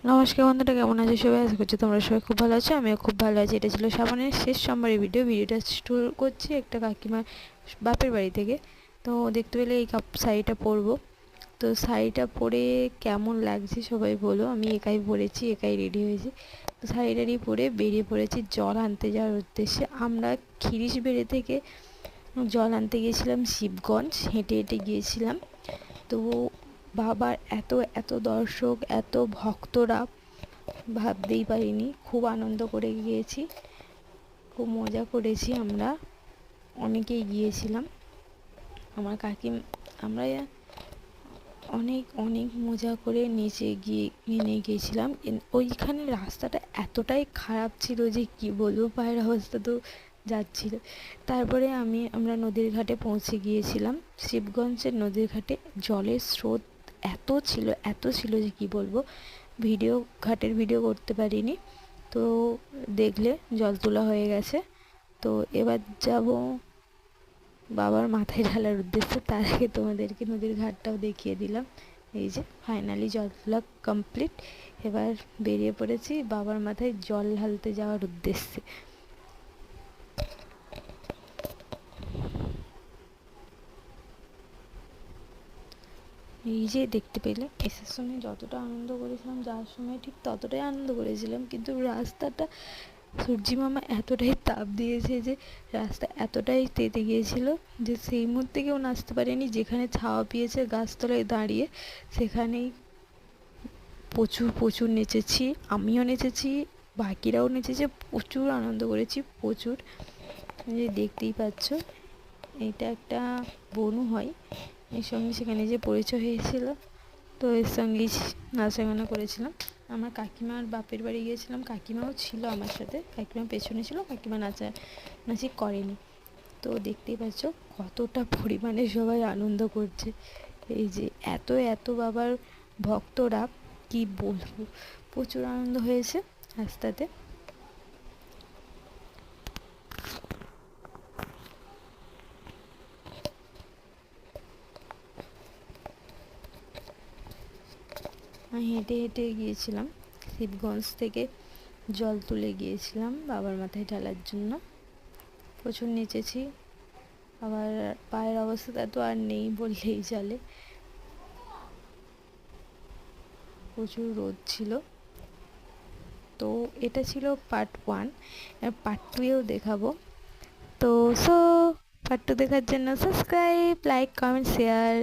নমস্কার বন্ধুরা, কেমন আছো সবাই? আশা করছি তোমরা সবাই খুব ভালো আছো। আমিও খুব ভালো আছি। এটা ছিল শ্রাবণের শেষ সোমবারের ভিডিওটা শুরু করছি একটা কাকিমার বাপের বাড়ি থেকে। তো দেখতে পেলে এই শাড়িটা পরবো। তো শাড়িটা পরে কেমন লাগছে সবাই বলো। আমি একাই পরেছি, একাই রেডি হয়েছি। তো শাড়িটারি পরে বেরিয়ে পড়েছি জল আনতে যাওয়ার উদ্দেশ্যে। আমরা খিরিশবেড়ে থেকে জল আনতে গিয়েছিলাম শিবগঞ্জ, হেঁটে হেঁটে গিয়েছিলাম। তো বাবার এত এত দর্শক, এত ভক্তরা, ভাবতেই পারিনি। খুব আনন্দ করে গিয়েছি, খুব মজা করেছি। আমরা অনেকেই গিয়েছিলাম, আমার আমরা অনেক অনেক মজা করে নিচে গিয়ে নেমে গিয়েছিলাম। ওইখানে রাস্তাটা এতটাই খারাপ ছিল যে কি বলবো, পায়ের অবস্থা তো যাচ্ছিল। তারপরে আমরা নদীর ঘাটে পৌঁছে গিয়েছিলাম। শিবগঞ্জের নদীর ঘাটে জলের স্রোত এত ছিল যে কি বলবো। ঘাটের ভিডিও করতে পারিনি। তো দেখলে জল তোলা হয়ে গেছে। তো এবার যাব বাবার মাথায় ঢালার উদ্দেশ্যে। তার আগে তোমাদেরকে নদীর ঘাটটাও দেখিয়ে দিলাম। এই যে ফাইনালি জল তোলা কমপ্লিট। এবার বেরিয়ে পড়েছি বাবার মাথায় জল ঢালতে যাওয়ার উদ্দেশ্যে। এই যে দেখতে পেলে, এসার সময় যতটা আনন্দ করেছিলাম যাওয়ার সময় ঠিক ততটাই আনন্দ করেছিলাম, কিন্তু রাস্তাটা সূর্যি মামা এতটাই তাপ দিয়েছে যে রাস্তা এতটাই তেতে গিয়েছিল যে সেই মুহূর্তে কেউ নাচতে পারেনি। যেখানে ছাওয়া পেয়েছে গাছতলায় দাঁড়িয়ে, সেখানেই প্রচুর প্রচুর নেচেছি। আমিও নেচেছি, বাকিরাও নেচেছে, প্রচুর আনন্দ করেছি, প্রচুর। যে দেখতেই পাচ্ছ, এটা একটা বনু হয়, এর সঙ্গে সেখানে যে পরিচয় হয়েছিল। তো এর সঙ্গেই নাচাগানা করেছিলাম। আমার কাকিমার বাপের বাড়ি গিয়েছিলাম, কাকিমাও ছিল আমার সাথে। কাকিমা পেছনে ছিল, কাকিমা নাচানাচি করেনি। তো দেখতেই পাচ্ছ কতটা পরিমাণে সবাই আনন্দ করছে। এই যে এত এত বাবার ভক্তরা, কি বলবো, প্রচুর আনন্দ হয়েছে রাস্তাতে। আমি হেঁটে হেঁটে গিয়েছিলাম, শিবগঞ্জ থেকে জল তুলে গিয়েছিলাম বাবার মাথায় ঢালার জন্য। প্রচুর নেচেছি, আবার পায়ের অবস্থা তো আর নেই বললেই চলে, প্রচুর রোদ ছিল। তো এটা ছিল পার্ট 1, পার্ট 2-এও দেখাবো। তো পার্ট 2 দেখার জন্য সাবস্ক্রাইব, লাইক, কমেন্ট, শেয়ার।